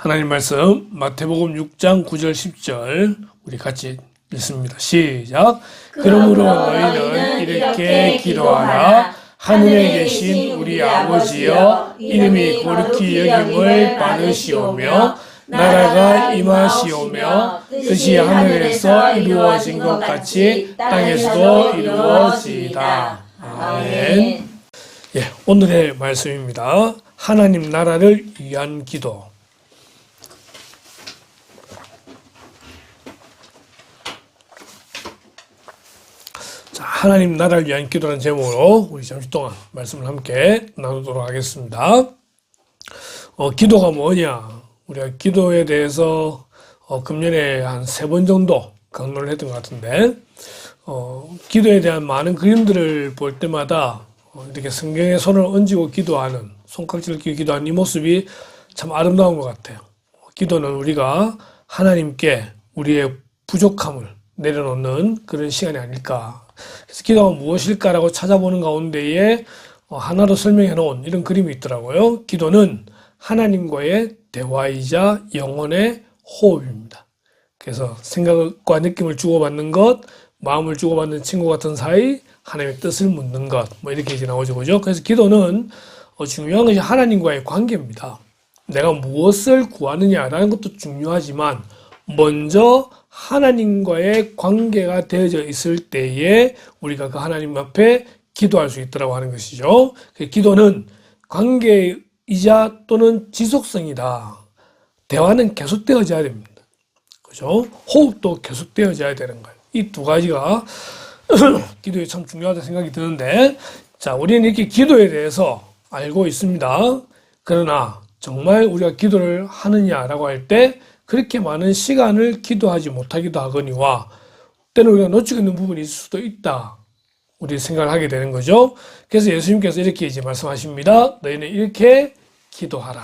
하나님 말씀 마태복음 6장 9절 10절 우리 같이 읽습니다. 시작. 그러므로 너희는 이렇게 기도하라. 하늘에 계신 우리 아버지여, 이름이 거룩히 여김을 받으시오며 나라가 임하시오며 뜻이 하늘에서 이루어진 것 같이 땅에서도 이루어지이다. 아멘. 예, 오늘의 말씀입니다. 하나님 나라를 위한 기도. 자, 하나님 나라를 위한 기도라는 제목으로 우리 잠시 동안 말씀을 함께 나누도록 하겠습니다. 기도가 뭐냐? 우리가 기도에 대해서 금년에 한 3번 정도 강론을 했던 것 같은데, 기도에 대한 많은 그림들을 볼 때마다 이렇게 성경에 손을 얹고 기도하는, 손깍지를 끼고 기도하는 이 모습이 참 아름다운 것 같아요. 기도는 우리가 하나님께 우리의 부족함을 내려놓는 그런 시간이 아닐까. 그래서 기도가 무엇일까라고 찾아보는 가운데에 하나로 설명해 놓은 이런 그림이 있더라고요. 기도는 하나님과의 대화이자 영혼의 호흡입니다. 그래서 생각과 느낌을 주고받는 것, 마음을 주고받는 친구 같은 사이, 하나님의 뜻을 묻는 것, 뭐 이렇게 이제 나오죠, 그죠? 그래서 기도는 중요한 것이 하나님과의 관계입니다. 내가 무엇을 구하느냐라는 것도 중요하지만 먼저 하나님과의 관계가 되어져 있을 때에 우리가 그 하나님 앞에 기도할 수 있다고 하는 것이죠. 기도는 관계이자 또는 지속성이다. 대화는 계속되어져야 됩니다. 그죠? 호흡도 계속되어져야 되는 거예요. 이 두 가지가 기도에 참 중요하다고 생각이 드는데, 자, 우리는 이렇게 기도에 대해서 알고 있습니다. 그러나 정말 우리가 기도를 하느냐라고 할 때 그렇게 많은 시간을 기도하지 못하기도 하거니와 때는 우리가 놓치고 있는 부분이 있을 수도 있다. 우리 생각을 하게 되는 거죠. 그래서 예수님께서 이렇게 이제 말씀하십니다. 너희는 이렇게 기도하라.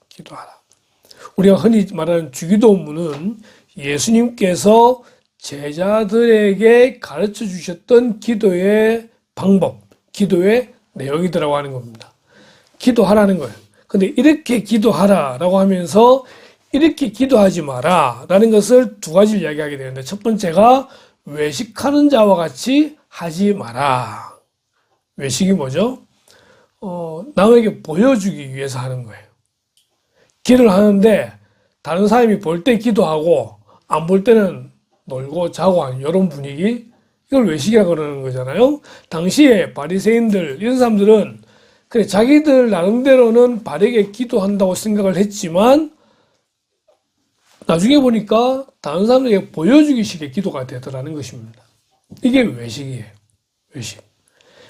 기도하라. 우리가 흔히 말하는 주기도문은 예수님께서 제자들에게 가르쳐 주셨던 기도의 방법, 기도의 내용이더라고 하는 겁니다. 기도하라는 거예요. 근데 이렇게 기도하라라고 하면서 이렇게 기도하지 마라 라는 것을 두 가지를 이야기하게 되는데, 첫 번째가 외식하는 자와 같이 하지 마라. 외식이 뭐죠? 남에게 보여주기 위해서 하는 거예요. 기도를 하는데 다른 사람이 볼 때 기도하고 안 볼 때는 놀고 자고 하는 이런 분위기, 이걸 외식이라고 그러는 거잖아요. 당시에 바리새인들 이런 사람들은 그래 자기들 나름대로는 바르게 기도한다고 생각을 했지만 나중에 보니까 다른 사람들에게 보여주기식의 기도가 되더라는 것입니다. 이게 외식이에요. 외식.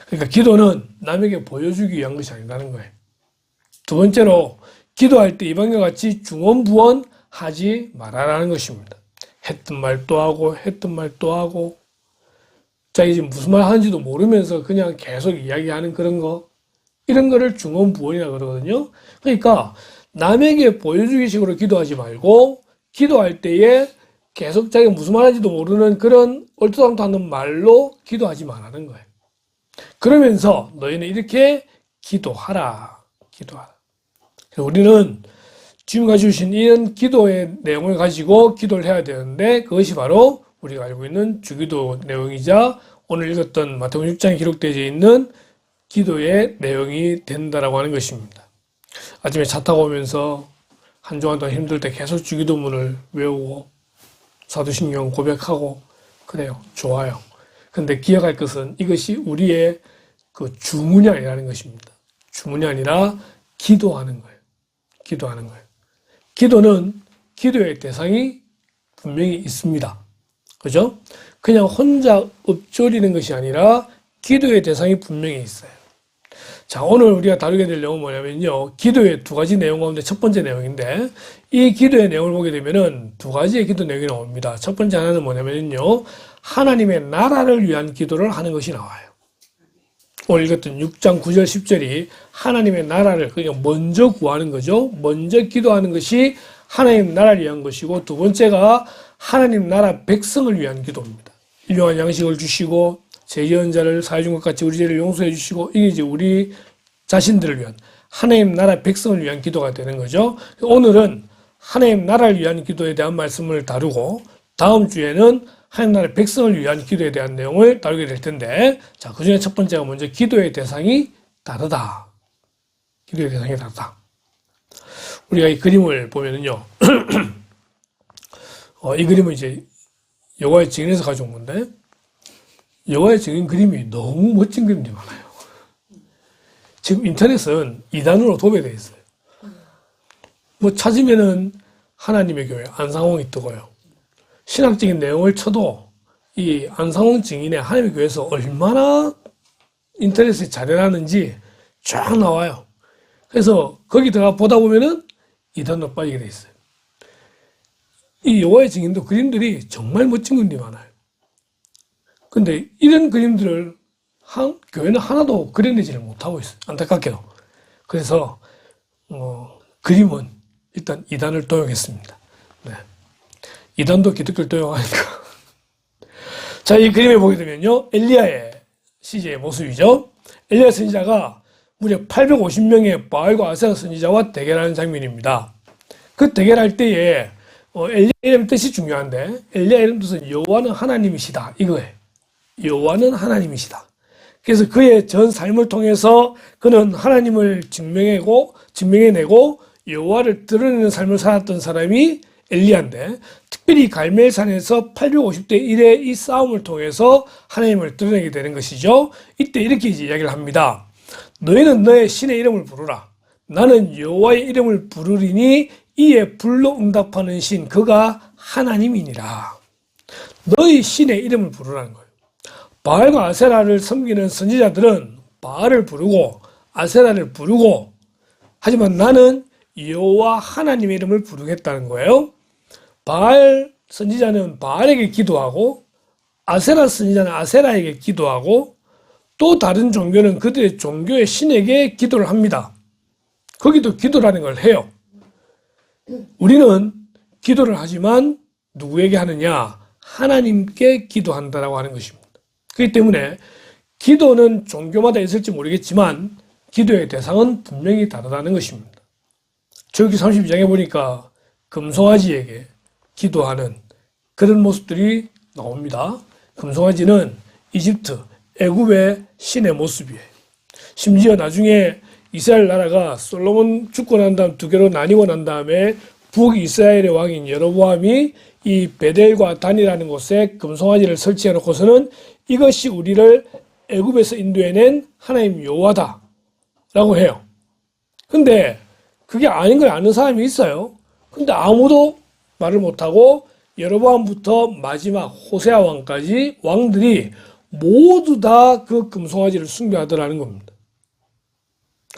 그러니까 기도는 남에게 보여주기 위한 것이 아니라는 거예요. 두 번째로 기도할 때 이방과 같이 중언부언 하지 말아라는 것입니다. 했던 말 또 하고 했던 말 또 하고 자기 지금 무슨 말 하는지도 모르면서 그냥 계속 이야기하는 그런 거, 이런 거를 중언부언이라고 그러거든요. 그러니까 남에게 보여주기식으로 기도하지 말고 기도할 때에 계속 자기가 무슨 말 하는지도 모르는 그런 얼토당토하는 말로 기도하지 말라는 거예요. 그러면서 너희는 이렇게 기도하라. 기도하라. 우리는 주님과 주신 이런 기도의 내용을 가지고 기도를 해야 되는데, 그것이 바로 우리가 알고 있는 주기도 내용이자 오늘 읽었던 마태복음 6장에 기록되어 있는 기도의 내용이 된다라고 하는 것입니다. 아침에 차 타고 오면서 한 주간 동안 힘들 때 계속 주기도문을 외우고 사도신경 고백하고 그래요. 좋아요. 근데 기억할 것은 이것이 우리의 그 주문이 아니라는 것입니다. 주문이 아니라 기도하는 거예요. 기도하는 거예요. 기도는 기도의 대상이 분명히 있습니다. 그죠? 그냥 혼자 읊조리는 것이 아니라 기도의 대상이 분명히 있어요. 자, 오늘 우리가 다루게 될 내용은 뭐냐면요. 기도의 두 가지 내용 가운데 첫 번째 내용인데, 이 기도의 내용을 보게 되면은 두 가지의 기도 내용이 나옵니다. 첫 번째 하나는 뭐냐면요. 하나님의 나라를 위한 기도를 하는 것이 나와요. 오늘 읽었던 6장 9절 10절이 하나님의 나라를 그냥 먼저 구하는 거죠. 먼저 기도하는 것이 하나님 나라를 위한 것이고, 두 번째가 하나님 나라 백성을 위한 기도입니다. 일용할 양식을 주시고 죄지은 자를 사해 준 것 같이 우리 죄를 용서해 주시고, 이게 이제 우리 자신들을 위한 하나님 나라 백성을 위한 기도가 되는 거죠. 오늘은 하나님 나라를 위한 기도에 대한 말씀을 다루고 다음 주에는 하나님 나라의 백성을 위한 기도에 대한 내용을 다루게 될 텐데 자, 그 중에 첫 번째가 먼저 기도의 대상이 다르다. 기도의 대상이 다르다. 우리가 이 그림을 보면은요. 이 그림은 이제 여호와의 증인에서 가져온 건데 여호와의 증인 그림이 너무 멋진 그림들이 많아요. 지금 인터넷은 이단으로 도배되어 있어요. 뭐 찾으면은 하나님의 교회 안상홍이 뜨고요. 신학적인 내용을 쳐도 이 안상홍 증인의 하나님의 교회에서 얼마나 인터넷에 잘 해놨는지 쫙 나와요. 그래서 거기 들어가 보다 보면은 이단으로 빠지게 돼 있어요. 이 여호와의 증인도 그림들이 정말 멋진 그림들이 많아요. 근데 이런 그림들을 교회는 하나도 그려내지를 못하고 있어요. 안타깝게도. 그래서 그림은 일단 이단을 도용했습니다. 네. 이단도 기독교를 도용하니까. 자, 이 그림에 보게 되면요. 엘리야의 시제의 모습이죠. 엘리야 선지자가 무려 850명의 바알과 아세라 선지자와 대결하는 장면입니다. 그 대결할 때에 엘리야 이름 뜻이 중요한데 엘리야 이름 뜻은 여호와는 하나님이시다 이거예요. 여호와는 하나님이시다. 그래서 그의 전 삶을 통해서 그는 하나님을 증명해내고 여호와를 드러내는 삶을 살았던 사람이 엘리야인데 특별히 갈멜산에서 850대 1의 이 싸움을 통해서 하나님을 드러내게 되는 것이죠. 이때 이렇게 이야기를 합니다. 너희는 너의 신의 이름을 부르라. 나는 여호와의 이름을 부르리니 이에 불로 응답하는 신 그가 하나님이니라. 너희 신의 이름을 부르라는 거예요. 바알과 아세라를 섬기는 선지자들은 바알을 부르고 아세라를 부르고 하지만 나는 여호와 하나님의 이름을 부르겠다는 거예요. 바알 선지자는 바알에게 기도하고 아세라 선지자는 아세라에게 기도하고 또 다른 종교는 그들의 종교의 신에게 기도를 합니다. 거기도 기도라는 걸 해요. 우리는 기도를 하지만 누구에게 하느냐? 하나님께 기도한다라고 하는 것입니다. 그렇기 때문에 기도는 종교마다 있을지 모르겠지만 기도의 대상은 분명히 다르다는 것입니다. 저기 32장에 보니까 금송아지에게 기도하는 그런 모습들이 나옵니다. 금송아지는 이집트, 애굽의 신의 모습이에요. 심지어 나중에 이스라엘 나라가 솔로몬 죽고 난 다음 두 개로 나뉘고 난 다음에 북이스라엘의 왕인 여로보암이 이 베델과 단이라는 곳에 금송아지를 설치해 놓고서는 이것이 우리를 애굽에서 인도해낸 하나님 여호와다 라고 해요. 근데 그게 아닌 걸 아는 사람이 있어요. 근데 아무도 말을 못하고 여로보암부터 마지막 호세아 왕까지 왕들이 모두 다 그 금송아지를 숭배하더라는 겁니다.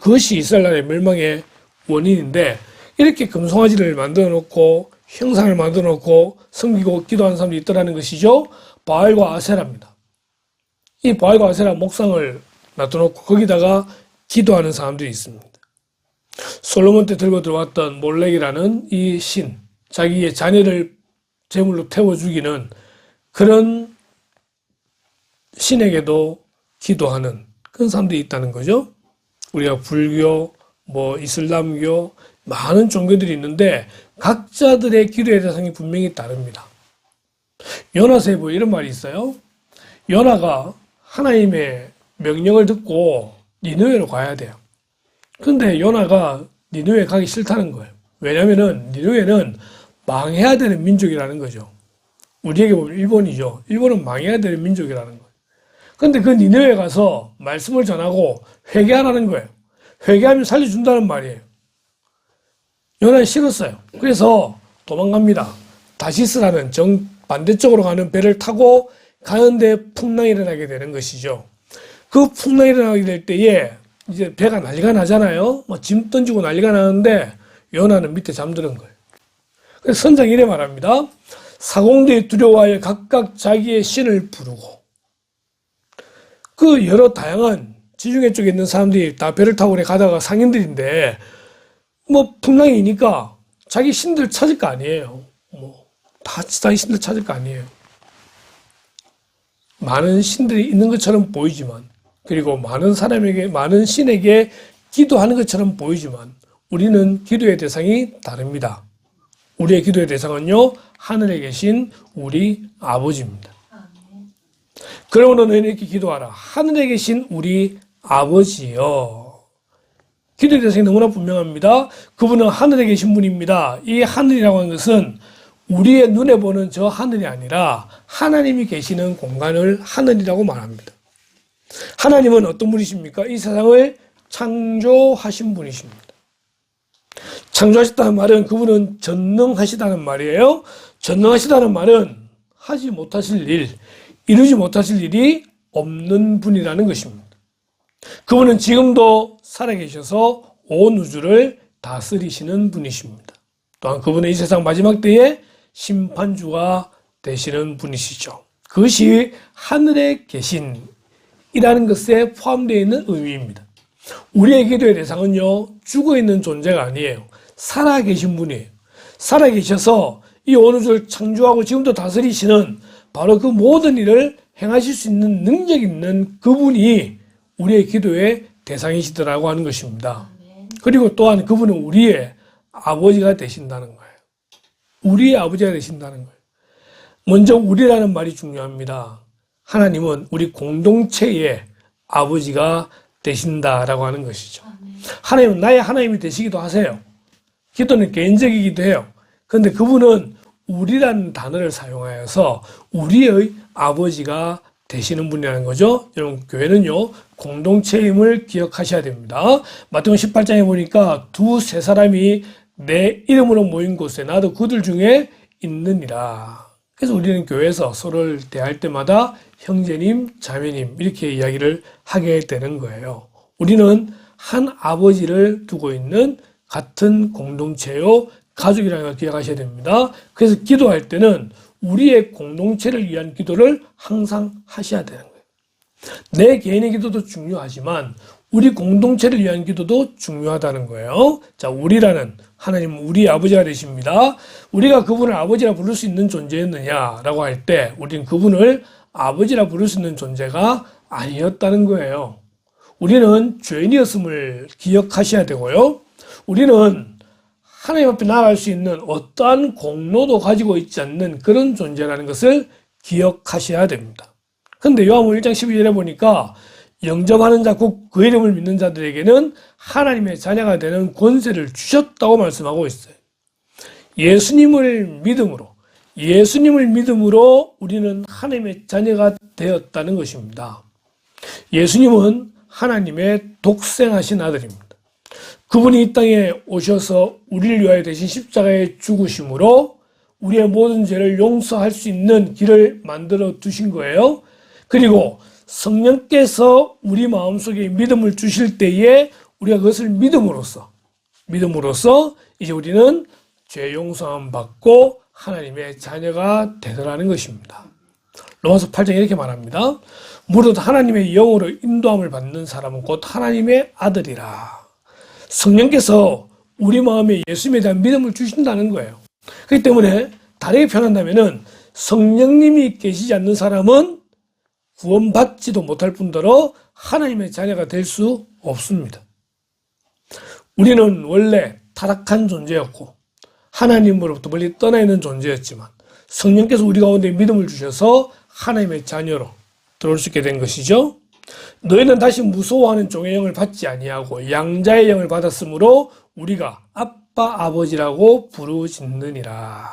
그것이 이스라엘 나라의 멸망의 원인인데 이렇게 금송아지를 만들어 놓고 형상을 만들어 놓고 섬기고 기도하는 사람들이 있더라는 것이죠. 바알과 아세라입니다. 이 바알과 아세라 목상을 놔둬놓고 거기다가 기도하는 사람들이 있습니다. 솔로몬 때 들고 들어왔던 몰렉이라는 이 신, 자기의 자녀를 제물로 태워 죽이는 그런 신에게도 기도하는 그런 사람들이 있다는 거죠. 우리가 불교, 이슬람교, 많은 종교들이 있는데 각자들의 기도의 대상이 분명히 다릅니다. 요나서에 이런 말이 있어요. 요나가 하나님의 명령을 듣고 니느웨로 가야 돼요. 근데 요나가 니느웨 가기 싫다는 거예요. 왜냐면은 니느웨는 망해야 되는 민족이라는 거죠. 우리에게 보면 일본이죠. 일본은 망해야 되는 민족이라는 거예요. 근데 그 니느웨 가서 말씀을 전하고 회개하라는 거예요. 회개하면 살려준다는 말이에요. 요나는 싫었어요. 그래서 도망갑니다. 다시스라는 반대쪽으로 가는 배를 타고 가는데 풍랑이 일어나게 되는 것이죠. 그 풍랑이 일어나게 될 때에 이제 배가 난리가 나잖아요. 짐 던지고 난리가 나는데 요나는 밑에 잠드는 거예요. 그래서 선장이 이래 말합니다. 사공들이 두려워하여 각각 자기의 신을 부르고 그 여러 다양한 지중해 쪽에 있는 사람들이 다 배를 타고 가다가 상인들인데 풍랑이니까 자기 신들 찾을 거 아니에요. 다 자기 신들 찾을 거 아니에요. 많은 신들이 있는 것처럼 보이지만 그리고 많은 신에게 기도하는 것처럼 보이지만 우리는 기도의 대상이 다릅니다. 우리의 기도의 대상은요, 하늘에 계신 우리 아버지입니다. 그러므로 너희는 이렇게 기도하라. 하늘에 계신 우리 아버지여. 기도의 대상이 너무나 분명합니다. 그분은 하늘에 계신 분입니다. 이 하늘이라고 하는 것은 우리의 눈에 보는 저 하늘이 아니라 하나님이 계시는 공간을 하늘이라고 말합니다. 하나님은 어떤 분이십니까? 이 세상을 창조하신 분이십니다. 창조하셨다는 말은 그분은 전능하시다는 말이에요. 전능하시다는 말은 하지 못하실 일, 이루지 못하실 일이 없는 분이라는 것입니다. 그분은 지금도 살아계셔서 온 우주를 다스리시는 분이십니다. 또한 그분은 이 세상 마지막 때에 심판주가 되시는 분이시죠. 그것이 하늘에 계신이라는 것에 포함되어 있는 의미입니다. 우리의 기도의 대상은요, 죽어있는 존재가 아니에요. 살아계신 분이에요. 살아계셔서 이 온 우주를 창조하고 지금도 다스리시는 바로 그 모든 일을 행하실 수 있는 능력 있는 그분이 우리의 기도의 대상이시더라고 하는 것입니다. 그리고 또한 그분은 우리의 아버지가 되신다는 거예요. 우리의 아버지가 되신다는 거예요. 먼저 우리라는 말이 중요합니다. 하나님은 우리 공동체의 아버지가 되신다라고 하는 것이죠. 하나님은 나의 하나님이 되시기도 하세요. 기도는 개인적이기도 해요. 그런데 그분은 우리라는 단어를 사용하여서 우리의 아버지가 되시는 분이라는 거죠. 여러분, 교회는요, 공동체임을 기억하셔야 됩니다. 마태복음 18장에 보니까 두세 사람이 내 이름으로 모인 곳에 나도 그들 중에 있느니라. 그래서 우리는 교회에서 서로를 대할 때마다 형제님, 자매님 이렇게 이야기를 하게 되는 거예요. 우리는 한 아버지를 두고 있는 같은 공동체요, 가족이라는 걸 기억하셔야 됩니다. 그래서 기도할 때는 우리의 공동체를 위한 기도를 항상 하셔야 되는 거예요. 내 개인의 기도도 중요하지만 우리 공동체를 위한 기도도 중요하다는 거예요. 자, 우리라는 하나님은 우리 아버지가 되십니다. 우리가 그분을 아버지라 부를 수 있는 존재였느냐라고 할 때 우리는 그분을 아버지라 부를 수 있는 존재가 아니었다는 거예요. 우리는 죄인이었음을 기억하셔야 되고요. 우리는 하나님 앞에 나아갈 수 있는 어떠한 공로도 가지고 있지 않는 그런 존재라는 것을 기억하셔야 됩니다. 그런데 요한복음 1장 12절에 보니까 영접하는 자, 곧 그 이름을 믿는 자들에게는 하나님의 자녀가 되는 권세를 주셨다고 말씀하고 있어요. 예수님을 믿음으로 우리는 하나님의 자녀가 되었다는 것입니다. 예수님은 하나님의 독생하신 아들입니다. 그분이 이 땅에 오셔서 우리를 위하여 대신 십자가에 죽으심으로 우리의 모든 죄를 용서할 수 있는 길을 만들어 두신 거예요. 그리고 성령께서 우리 마음속에 믿음을 주실 때에 우리가 그것을 믿음으로써 이제 우리는 죄 용서함 받고 하나님의 자녀가 되더라는 것입니다. 로마서 8장 이렇게 말합니다. 무릇 하나님의 영으로 인도함을 받는 사람은 곧 하나님의 아들이라. 성령께서 우리 마음에 예수님에 대한 믿음을 주신다는 거예요. 그렇기 때문에 다르게 표현한다면은 성령님이 계시지 않는 사람은 구원받지도 못할 뿐더러 하나님의 자녀가 될 수 없습니다. 우리는 원래 타락한 존재였고 하나님으로부터 멀리 떠나 있는 존재였지만 성령께서 우리 가운데 믿음을 주셔서 하나님의 자녀로 들어올 수 있게 된 것이죠. 너희는 다시 무서워하는 종의 영을 받지 아니하고 양자의 영을 받았으므로 우리가 아빠 아버지라고 부르짖느니라.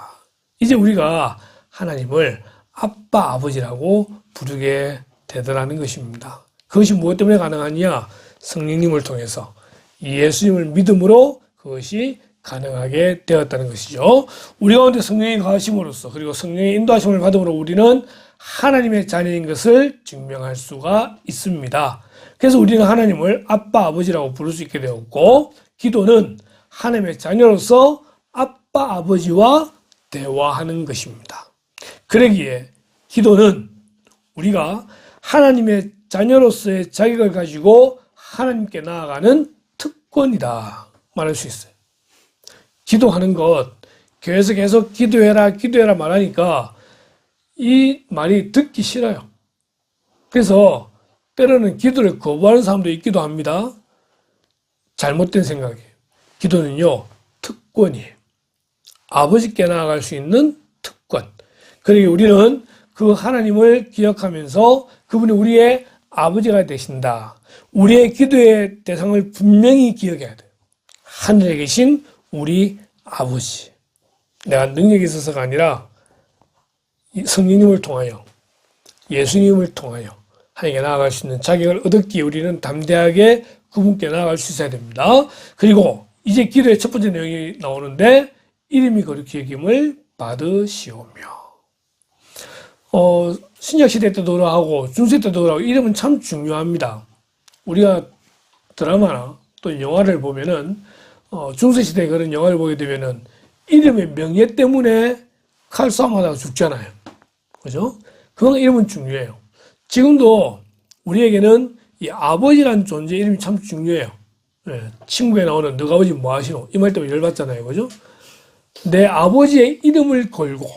이제 우리가 하나님을 아빠 아버지라고 부르게 되더라는 것입니다. 그것이 무엇 때문에 가능하냐? 성령님을 통해서 예수님을 믿음으로 그것이 가능하게 되었다는 것이죠. 우리 가운데 성령이 가하심으로써 그리고 성령의 인도하심을 받음으로 우리는 하나님의 자녀인 것을 증명할 수가 있습니다. 그래서 우리는 하나님을 아빠 아버지라고 부를 수 있게 되었고, 기도는 하나님의 자녀로서 아빠 아버지와 대화하는 것입니다. 그러기에 기도는 우리가 하나님의 자녀로서의 자격을 가지고 하나님께 나아가는 특권이다 말할 수 있어요. 기도하는 것, 교회에서 계속 기도해라 말하니까 이 말이 듣기 싫어요. 그래서 때로는 기도를 거부하는 사람도 있기도 합니다. 잘못된 생각이에요. 기도는요, 특권이에요. 아버지께 나아갈 수 있는 특권. 그러니 우리는 그 하나님을 기억하면서 그분이 우리의 아버지가 되신다. 우리의 기도의 대상을 분명히 기억해야 돼요. 하늘에 계신 우리 아버지. 내가 능력이 있어서가 아니라 성령님을 통하여, 예수님을 통하여 하나님께 나아갈 수 있는 자격을 얻었기에 우리는 담대하게 그분께 나아갈 수 있어야 됩니다. 그리고 이제 기도의 첫 번째 내용이 나오는데 이름이 거룩히 여김을 받으시오며. 신약시대 때도 그러하고 중세 때도 그러하고 이름은 참 중요합니다. 우리가 드라마나 또 영화를 보면은 중세시대에 그런 영화를 보게 되면은 이름의 명예 때문에 칼싸움하다가 죽잖아요. 그죠? 그건 이름은 중요해요. 지금도 우리에게는 이 아버지라는 존재 이름이 참 중요해요. 예, 친구에 나오는 너가 아버지 뭐 하시노? 이 말 때문에 열받잖아요. 그죠? 내 아버지의 이름을 걸고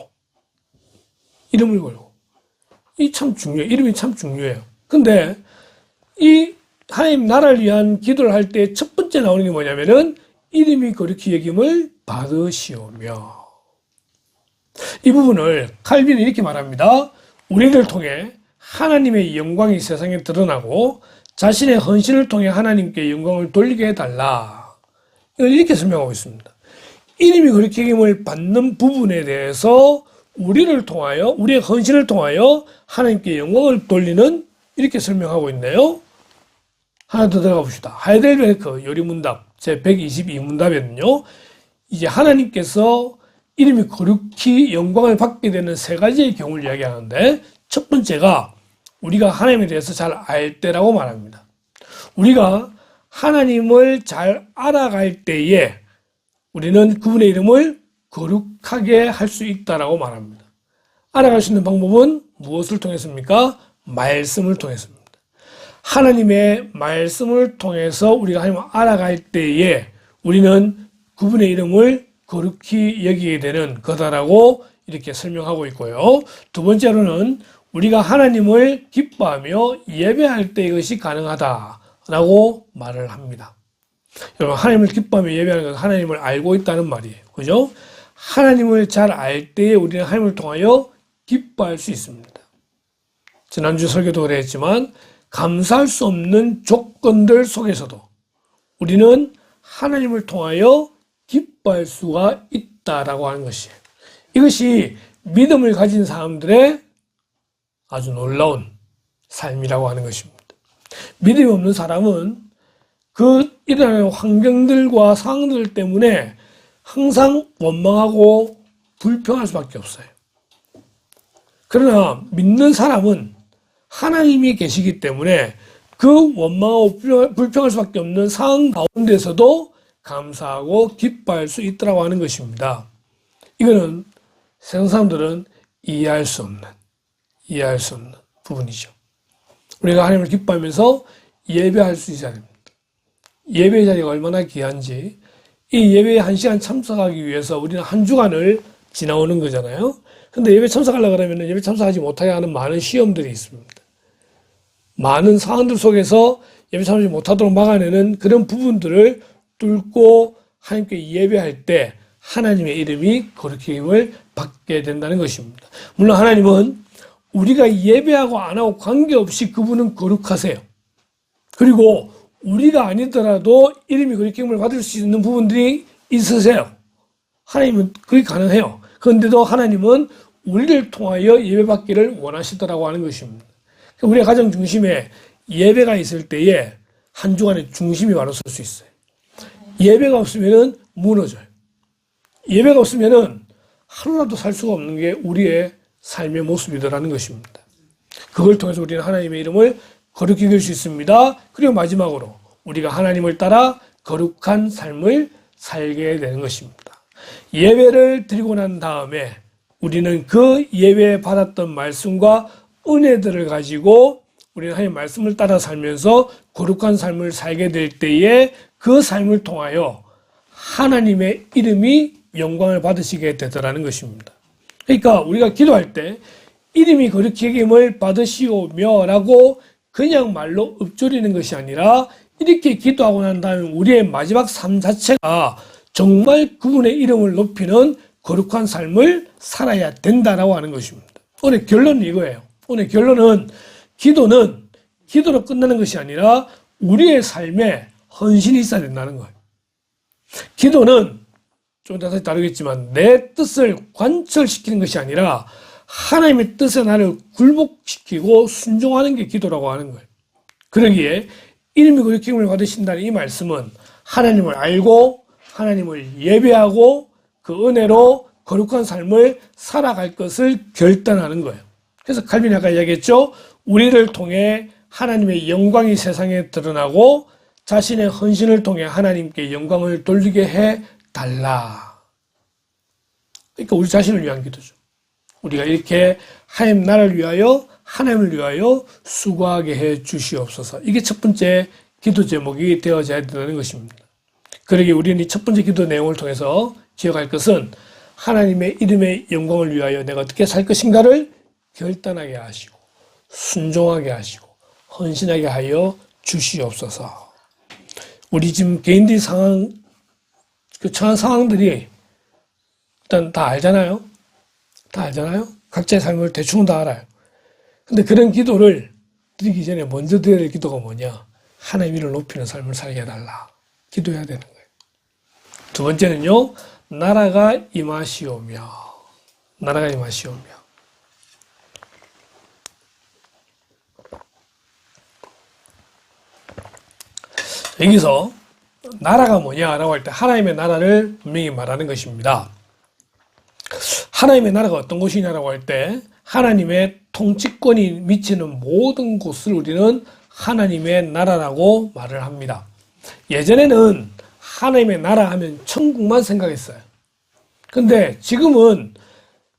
이 참 중요해요. 이름이 참 중요해요. 근데 이 하나님 나라를 위한 기도를 할 때 첫 번째 나오는 게 뭐냐면은 이름이 거룩히 여김을 받으시오며. 이 부분을 칼빈은 이렇게 말합니다. 우리를 통해 하나님의 영광이 세상에 드러나고 자신의 헌신을 통해 하나님께 영광을 돌리게 해달라. 이걸 이렇게 설명하고 있습니다. 이름이 거룩히 여김을 받는 부분에 대해서 우리를 통하여, 우리의 헌신을 통하여 하나님께 영광을 돌리는, 이렇게 설명하고 있네요. 하나 더 들어가 봅시다. 하이델베르크 요리문답 제122문답에는요, 이제 하나님께서 이름이 거룩히 영광을 받게 되는 세 가지의 경우를 이야기하는데, 첫 번째가 우리가 하나님에 대해서 잘 알 때라고 말합니다. 우리가 하나님을 잘 알아갈 때에 우리는 그분의 이름을 거룩하게 할 수 있다라고 말합니다. 알아갈 수 있는 방법은 무엇을 통해서입니까? 말씀을 통해서입니다. 하나님의 말씀을 통해서 우리가 하나님을 알아갈 때에 우리는 그분의 이름을 거룩히 여기게 되는 거다라고 이렇게 설명하고 있고요. 두 번째로는 우리가 하나님을 기뻐하며 예배할 때 이것이 가능하다라고 말을 합니다. 여러분, 하나님을 기뻐하며 예배하는 것은 하나님을 알고 있다는 말이에요. 그죠? 하나님을 잘 알 때에 우리는 하나님을 통하여 기뻐할 수 있습니다. 지난주 설교도 그랬지만 감사할 수 없는 조건들 속에서도 우리는 하나님을 통하여 기뻐할 수가 있다라고 하는 것이에요. 이것이 믿음을 가진 사람들의 아주 놀라운 삶이라고 하는 것입니다. 믿음이 없는 사람은 그 일어나는 환경들과 상황들 때문에 항상 원망하고 불평할 수밖에 없어요. 그러나 믿는 사람은 하나님이 계시기 때문에 그 원망하고 불평할 수밖에 없는 상황 가운데서도 감사하고 기뻐할 수 있다고 하는 것입니다. 이거는 세상 사람들은 이해할 수 없는 부분이죠. 우리가 하나님을 기뻐하면서 예배할 수 있어야 됩니다. 예배 자리가 얼마나 귀한지, 이 예배에 1시간 참석하기 위해서 우리는 한 주간을 지나오는 거잖아요. 근데 예배 참석하려고 그러면 예배 참석하지 못하게 하는 많은 시험들이 있습니다. 많은 상황들 속에서 예배 참석하지 못하도록 막아내는 그런 부분들을 뚫고 하나님께 예배할 때 하나님의 이름이 거룩히 힘을 받게 된다는 것입니다. 물론 하나님은 우리가 예배하고 안 하고 관계없이 그분은 거룩하세요. 그리고 우리가 아니더라도 이름이 거룩히 힘을 받을 수 있는 부분들이 있으세요. 하나님은 그게 가능해요. 그런데도 하나님은 우리를 통하여 예배받기를 원하시더라고 하는 것입니다. 우리의 가정 중심에 예배가 있을 때에 한 주간의 중심이 바로 설 수 있어요. 예배가 없으면은 무너져요. 예배가 없으면은 하루라도 살 수가 없는 게 우리의 삶의 모습이더라는 것입니다. 그걸 통해서 우리는 하나님의 이름을 거룩히 여길 수 있습니다. 그리고 마지막으로 우리가 하나님을 따라 거룩한 삶을 살게 되는 것입니다. 예배를 드리고 난 다음에 우리는 그 예배에 받았던 말씀과 은혜들을 가지고 우리는 하나님의 말씀을 따라 살면서 거룩한 삶을 살게 될 때에 그 삶을 통하여 하나님의 이름이 영광을 받으시게 되더라는 것입니다. 그러니까 우리가 기도할 때 이름이 거룩히 여김을 받으시오며 라고 그냥 말로 읊조리는 것이 아니라 이렇게 기도하고 난 다음에 우리의 마지막 삶 자체가 정말 그분의 이름을 높이는 거룩한 삶을 살아야 된다라고 하는 것입니다. 오늘 결론은 이거예요. 오늘 결론은 기도로 끝나는 것이 아니라 우리의 삶에 헌신이 있어야 된다는 거예요. 기도는 좀 이따 다루겠지만 내 뜻을 관철시키는 것이 아니라 하나님의 뜻에 나를 굴복시키고 순종하는 게 기도라고 하는 거예요. 그러기에 이름이 거룩힘을 받으신다는 이 말씀은 하나님을 알고 하나님을 예배하고 그 은혜로 거룩한 삶을 살아갈 것을 결단하는 거예요. 그래서 칼빈이 아까 이야기했죠. 우리를 통해 하나님의 영광이 세상에 드러나고 자신의 헌신을 통해 하나님께 영광을 돌리게 해달라. 그러니까 우리 자신을 위한 기도죠. 우리가 이렇게 하나님 나라를 위하여 하나님을 위하여 수고하게 해 주시옵소서. 이게 첫 번째 기도 제목이 되어져야 된다는 것입니다. 그러기에 우리는 이 첫 번째 기도 내용을 통해서 기억할 것은 하나님의 이름의 영광을 위하여 내가 어떻게 살 것인가를 결단하게 하시고 순종하게 하시고 헌신하게 하여 주시옵소서. 우리 지금 개인들이 처한 상황들이 일단 다 알잖아요. 각자의 삶을 대충 다 알아요. 근데 그런 기도를 드리기 전에 먼저 드려야 될 기도가 뭐냐? 하나님 이름을 높이는 삶을 살게 해달라. 기도해야 되는 거예요. 두 번째는요. 나라가 임하시오며. 여기서 나라가 뭐냐라고 할 때 하나님의 나라를 분명히 말하는 것입니다. 하나님의 나라가 어떤 곳이냐라고 할 때 하나님의 통치권이 미치는 모든 곳을 우리는 하나님의 나라라고 말을 합니다. 예전에는 하나님의 나라 하면 천국만 생각했어요. 근데 지금은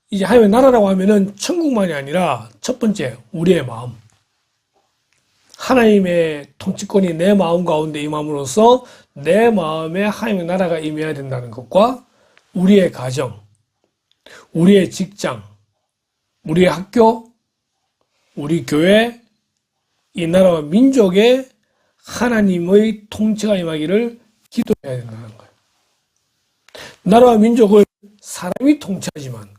이제 하나님의 나라라고 하면은 천국만이 아니라 첫 번째 우리의 마음. 하나님의 통치권이 내 마음 가운데 임함으로써 내 마음에 하나님의 나라가 임해야 된다는 것과 우리의 가정, 우리의 직장, 우리의 학교, 우리 교회, 이 나라와 민족에 하나님의 통치가 임하기를 기도해야 된다는 거예요. 나라와 민족을 사람이 통치하지만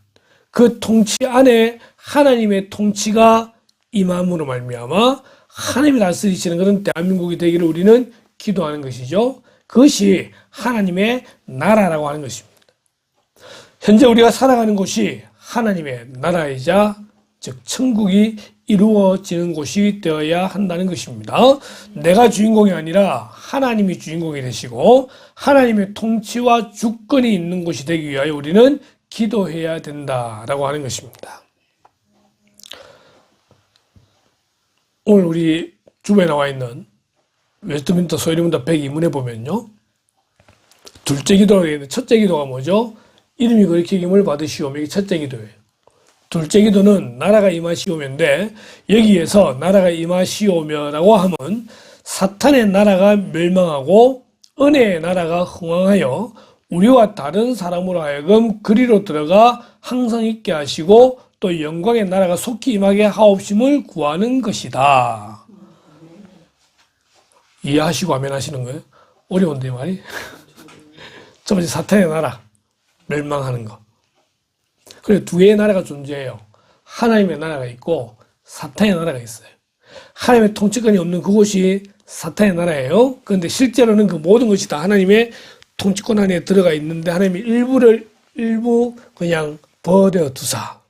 그 통치 안에 하나님의 통치가 임함으로 말미암아 하나님이 다스리시는 것은 대한민국이 되기를 우리는 기도하는 것이죠. 그것이 하나님의 나라라고 하는 것입니다. 현재 우리가 살아가는 곳이 하나님의 나라이자 즉 천국이 이루어지는 곳이 되어야 한다는 것입니다. 내가 주인공이 아니라 하나님이 주인공이 되시고 하나님의 통치와 주권이 있는 곳이 되기 위하여 우리는 기도해야 된다라고 하는 것입니다. 오늘 우리 주변에 나와 있는 웨스트민스터 소위문답 102문에 보면요. 둘째 기도가 있는데 첫째 기도가 뭐죠? 이름이 거룩히 받으시오며 이게 첫째 기도예요. 둘째 기도는 나라가 임하시오며인데 여기에서 나라가 임하시오며라고 하면 사탄의 나라가 멸망하고 은혜의 나라가 흥왕하여 우리와 다른 사람으로 하여금 그리로 들어가 항상 있게 하시고 또 영광의 나라가 속히 임하게 하옵심을 구하는 것이다. 이해하시고 아멘 하시는 거예요? 어려운데 말이? 첫 번째 사탄의 나라 멸망하는 것. 그래 두 개의 나라가 존재해요. 하나님의 나라가 있고 사탄의 나라가 있어요. 하나님의 통치권이 없는 그곳이 사탄의 나라예요. 그런데 실제로는 그 모든 것이 다 하나님의 통치권 안에 들어가 있는데 하나님이 일부 그냥 버려 두사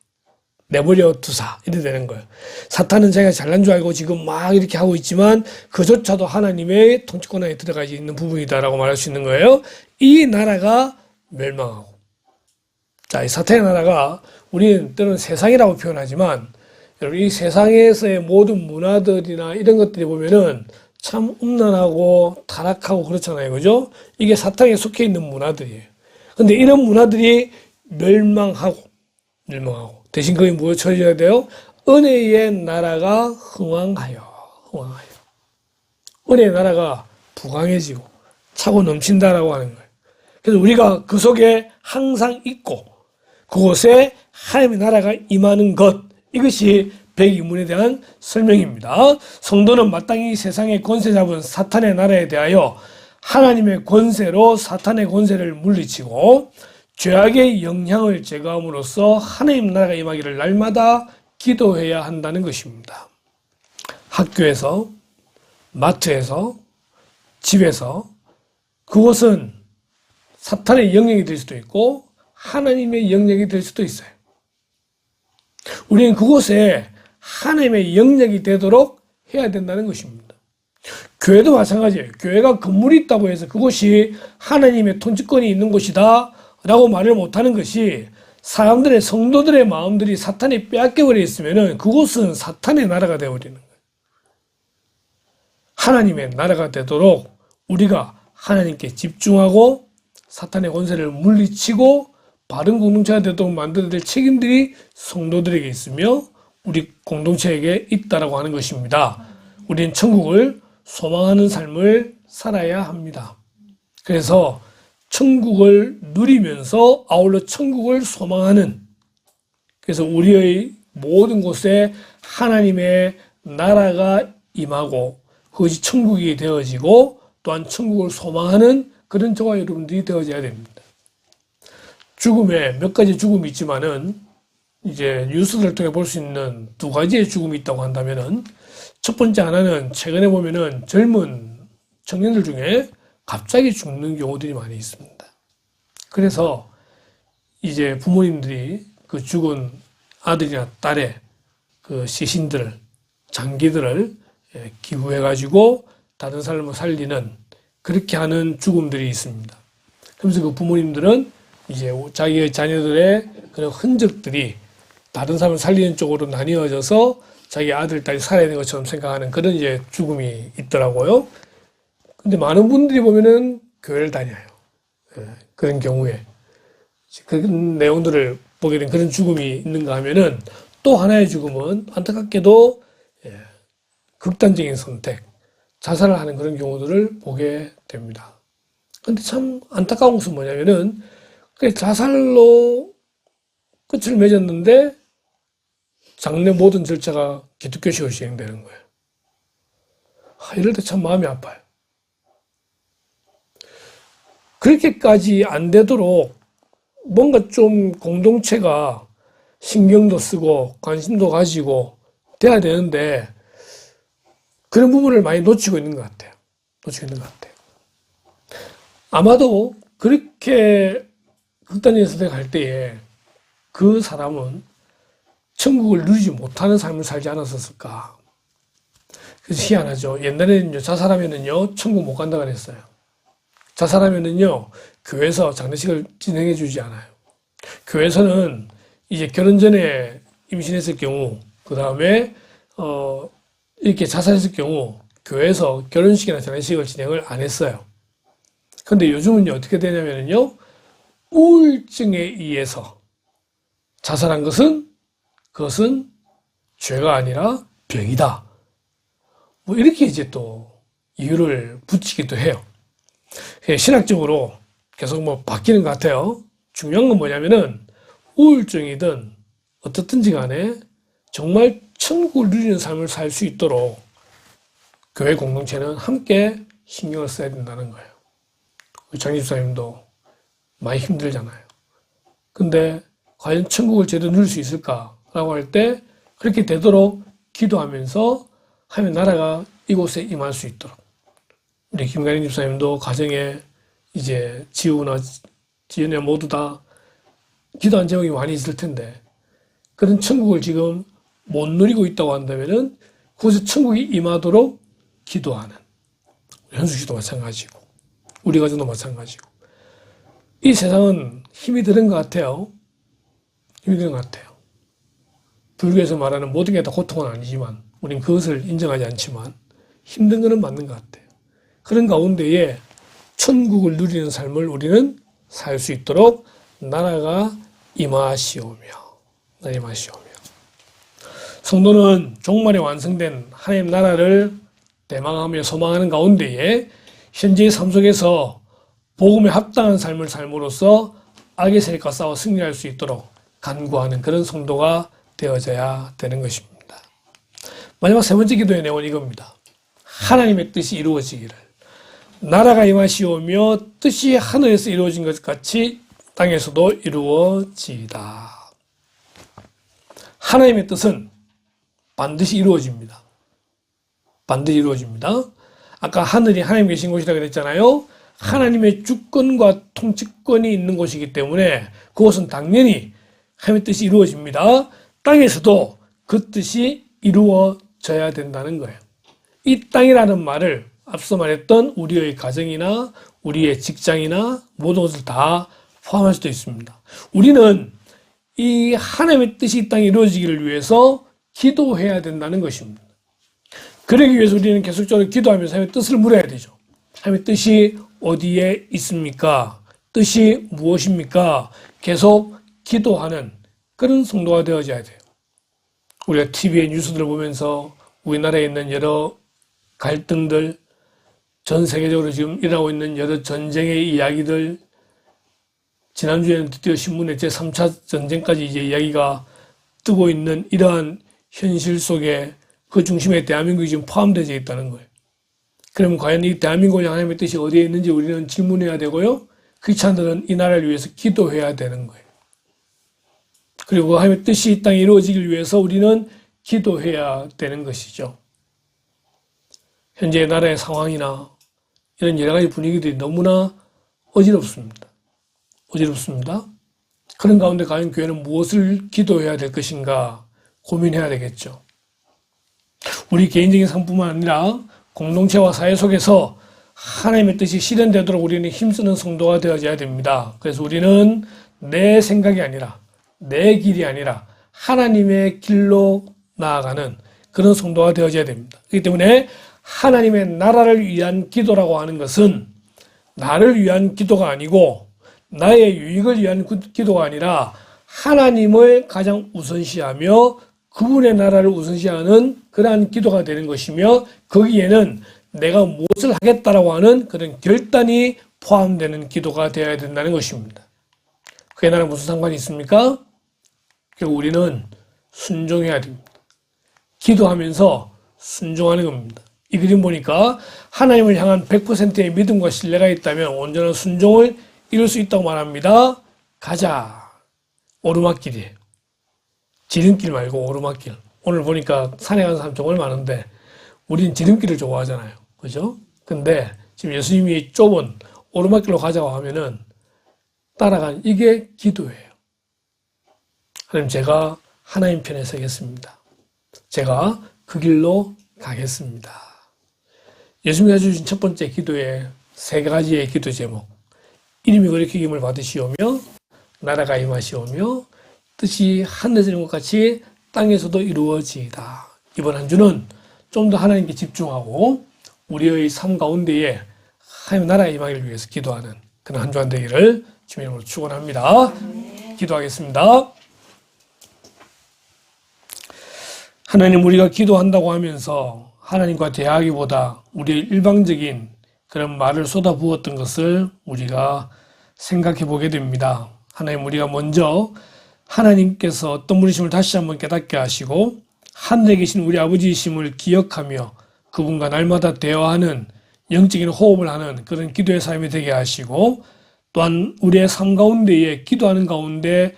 내버려 두사 이래 되는 거예요. 사탄은 자기가 잘난 줄 알고 지금 막 이렇게 하고 있지만 그조차도 하나님의 통치권 안에 들어가 있는 부분이다라고 말할 수 있는 거예요. 이 나라가 멸망하고 자, 이 사탄의 나라가 우리는 때로는 세상이라고 표현하지만 여러분 이 세상에서의 모든 문화들이나 이런 것들이 보면은 참 음란하고 타락하고 그렇잖아요. 그죠? 이게 사탄에 속해 있는 문화들이에요. 근데 이런 문화들이 멸망하고 대신 거기 무엇 처리해야 돼요? 은혜의 나라가 흥왕하여 은혜의 나라가 부강해지고 차고 넘친다라고 하는 거예요. 그래서 우리가 그 속에 항상 있고 그곳에 하나님의 나라가 임하는 것 이것이 102문에 대한 설명입니다. 성도는 마땅히 세상의 권세 잡은 사탄의 나라에 대하여 하나님의 권세로 사탄의 권세를 물리치고 죄악의 영향을 제거함으로써 하나님 나라가 임하기를 날마다 기도해야 한다는 것입니다. 학교에서, 마트에서, 집에서, 그곳은 사탄의 영역이 될 수도 있고 하나님의 영역이 될 수도 있어요. 우리는 그곳에 하나님의 영역이 되도록 해야 된다는 것입니다. 교회도 마찬가지예요. 교회가 건물이 있다고 해서 그곳이 하나님의 통치권이 있는 곳이다 라고 말을 못하는 것이, 사람들의, 성도들의 마음들이 사탄이 빼앗겨버려 있으면 그곳은 사탄의 나라가 되어버리는 거예요. 하나님의 나라가 되도록 우리가 하나님께 집중하고 사탄의 권세를 물리치고 바른 공동체가 되도록 만들어야 될 책임들이 성도들에게 있으며 우리 공동체에게 있다라고 하는 것입니다. 우리는 천국을 소망하는 삶을 살아야 합니다. 그래서 천국을 누리면서 아울러 천국을 소망하는, 그래서 우리의 모든 곳에 하나님의 나라가 임하고 그것이 천국이 되어지고 또한 천국을 소망하는 그런 저와 여러분들이 되어져야 됩니다. 죽음에 몇 가지 죽음이 있지만은 이제 뉴스를 통해 볼 수 있는 두 가지의 죽음이 있다고 한다면은, 첫 번째 하나는 최근에 보면은 젊은 청년들 중에 갑자기 죽는 경우들이 많이 있습니다. 그래서 이제 부모님들이 그 죽은 아들이나 딸의 그 시신들, 장기들을 기부해가지고 다른 사람을 살리는, 그렇게 하는 죽음들이 있습니다. 그러면서 그 부모님들은 이제 자기의 자녀들의 그런 흔적들이 다른 사람을 살리는 쪽으로 나뉘어져서 자기 아들, 딸이 살아야 되는 것처럼 생각하는 그런 이제 죽음이 있더라고요. 근데 많은 분들이 보면은 교회를 다녀요. 그런 경우에. 그런 내용들을 보게 된 그런 죽음이 있는가 하면은, 또 하나의 죽음은 안타깝게도 극단적인 선택, 자살을 하는 그런 경우들을 보게 됩니다. 근데 참 안타까운 것은 뭐냐면은, 자살로 끝을 맺었는데 장례 모든 절차가 기독교식으로 진행되는 거예요. 이럴 때 참 마음이 아파요. 그렇게까지 안 되도록 뭔가 좀 공동체가 신경도 쓰고 관심도 가지고 돼야 되는데, 그런 부분을 많이 놓치고 있는 것 같아요. 아마도 그렇게 극단적인 선택할 때에 그 사람은 천국을 누리지 못하는 삶을 살지 않았었을까. 그래서 희한하죠. 옛날에는요, 자살하면은요, 천국 못 간다 그랬어요. 자살하면은요, 교회에서 장례식을 진행해 주지 않아요. 교회에서는 이제 결혼 전에 임신했을 경우, 그 다음에, 이렇게 자살했을 경우, 교회에서 결혼식이나 장례식을 진행을 안 했어요. 근데 요즘은요, 어떻게 되냐면요, 우울증에 의해서 자살한 그것은 죄가 아니라 병이다. 뭐 이렇게 이제 또 이유를 붙이기도 해요. 신학적으로 계속 뭐 바뀌는 것 같아요. 중요한 건 뭐냐면은, 우울증이든 어떻든지 간에 정말 천국을 누리는 삶을 살 수 있도록 교회 공동체는 함께 신경을 써야 된다는 거예요. 우리 장 집사님도 많이 힘들잖아요. 근데 과연 천국을 제대로 누릴 수 있을까라고 할 때, 그렇게 되도록 기도하면서 하나님 나라가 이곳에 임할 수 있도록. 우리 김가림 집사님도 가정에 이제 지우나 지연이나 모두 다 기도한 제목이 많이 있을 텐데, 그런 천국을 지금 못 누리고 있다고 한다면은 그곳에 천국이 임하도록 기도하는, 현숙 씨도 마찬가지고 우리 가정도 마찬가지고. 이 세상은 힘이 드는 것 같아요. 불교에서 말하는 모든 게 다 고통은 아니지만, 우린 그것을 인정하지 않지만 힘든 것은 맞는 것 같아요. 그런 가운데에 천국을 누리는 삶을 우리는 살 수 있도록 나라가 임하시오며. 성도는 종말에 완성된 하나님 나라를 대망하며 소망하는 가운데에 현재의 삶 속에서 복음에 합당한 삶을 삶으로써 악의 세력과 싸워 승리할 수 있도록 간구하는 그런 성도가 되어져야 되는 것입니다. 마지막 세 번째 기도의 내용은 이겁니다. 하나님의 뜻이 이루어지기를. 나라가 임하시오며 뜻이 하늘에서 이루어진 것 같이 땅에서도 이루어지이다. 하나님의 뜻은 반드시 이루어집니다. 반드시 이루어집니다. 아까 하늘이 하나님 계신 곳이라고 그랬잖아요. 하나님의 주권과 통치권이 있는 곳이기 때문에 그것은 당연히 하나님의 뜻이 이루어집니다. 땅에서도 그 뜻이 이루어져야 된다는 거예요. 이 땅이라는 말을 앞서 말했던 우리의 가정이나 우리의 직장이나 모든 것을 다 포함할 수도 있습니다. 우리는 이 하나님의 뜻이 이 땅에 이루어지기를 위해서 기도해야 된다는 것입니다. 그러기 위해서 우리는 계속적으로 기도하면서 하나님의 뜻을 물어야 되죠. 하나님의 뜻이 어디에 있습니까? 뜻이 무엇입니까? 계속 기도하는 그런 성도가 되어져야 돼요. 우리가 TV에 뉴스들을 보면서 우리나라에 있는 여러 갈등들, 전 세계적으로 지금 일어나고 있는 여러 전쟁의 이야기들, 지난주에는 드디어 신문에 제3차 전쟁까지 이제 이야기가 뜨고 있는 이러한 현실 속에 그 중심에 대한민국이 지금 포함되어 있다는 거예요. 그러면 과연 이 대한민국의 하나님의 뜻이 어디에 있는지 우리는 질문해야 되고요. 크리스찬들은 이 나라를 위해서 기도해야 되는 거예요. 그리고 하나님의 뜻이 이 땅에 이루어지길 위해서 우리는 기도해야 되는 것이죠. 현재 나라의 상황이나 이런 여러 가지 분위기들이 너무나 어지럽습니다. 그런 가운데 과연 교회는 무엇을 기도해야 될 것인가 고민해야 되겠죠. 우리 개인적인 삶뿐만 아니라 공동체와 사회 속에서 하나님의 뜻이 실현되도록 우리는 힘쓰는 성도가 되어져야 됩니다. 그래서 우리는 내 생각이 아니라 내 길이 아니라 하나님의 길로 나아가는 그런 성도가 되어져야 됩니다. 그렇기 때문에 하나님의 나라를 위한 기도라고 하는 것은 나를 위한 기도가 아니고 나의 유익을 위한 기도가 아니라 하나님을 가장 우선시하며 그분의 나라를 우선시하는 그러한 기도가 되는 것이며 거기에는 내가 무엇을 하겠다라고 하는 그런 결단이 포함되는 기도가 되어야 된다는 것입니다. 그게 나랑 무슨 상관이 있습니까? 결국 우리는 순종해야 됩니다. 기도하면서 순종하는 겁니다. 이 그림 보니까 하나님을 향한 100%의 믿음과 신뢰가 있다면 온전한 순종을 이룰 수 있다고 말합니다. 가자. 오르막길이에요. 지름길 말고 오르막길. 오늘 보니까 산에 가는 사람 정말 많은데 우린 지름길을 좋아하잖아요. 그죠? 근데 지금 예수님이 좁은 오르막길로 가자고 하면은 따라간 이게 기도예요. 하나님, 제가 하나님 편에 서겠습니다. 제가 그 길로 가겠습니다. 예수님이 주신 첫 번째 기도의 세 가지의 기도 제목. 이름이 그렇게 기름을 받으시오며 나라가 임하시오며 뜻이 하늘에서 이룬 것 같이 땅에서도 이루어지이다. 이번 한 주는 좀 더 하나님께 집중하고 우리의 삶 가운데에 하나님 나라의 임하기를 위해서 기도하는 그런 한 주간 되기를 주님의 이름으로 축원합니다. 기도하겠습니다. 하나님, 우리가 기도한다고 하면서 하나님과 대화하기보다 우리의 일방적인 그런 말을 쏟아부었던 것을 우리가 생각해 보게 됩니다. 하나님, 우리가 먼저 하나님께서 어떤 분이심을 다시 한번 깨닫게 하시고 하늘에 계신 우리 아버지이심을 기억하며 그분과 날마다 대화하는 영적인 호흡을 하는 그런 기도의 삶이 되게 하시고 또한 우리의 삶 가운데에 기도하는 가운데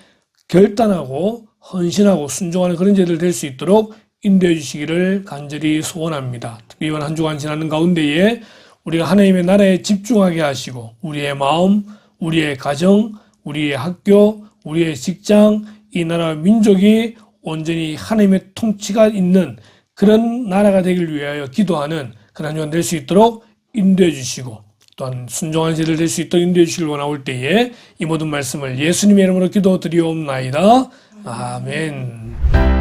결단하고 헌신하고 순종하는 그런 제들 될 수 있도록 인도해 주시기를 간절히 소원합니다. 특히 이번 한 주간 지나는 가운데에 우리가 하나님의 나라에 집중하게 하시고 우리의 마음, 우리의 가정, 우리의 학교, 우리의 직장, 이 나라 민족이 온전히 하나님의 통치가 있는 그런 나라가 되길 위하여 기도하는 그런 한 주간 될 수 있도록 인도해 주시고 또한 순종한 제들 될 수 있도록 인도해 주시길 원하올 때에 이 모든 말씀을 예수님의 이름으로 기도드리옵나이다. 아멘.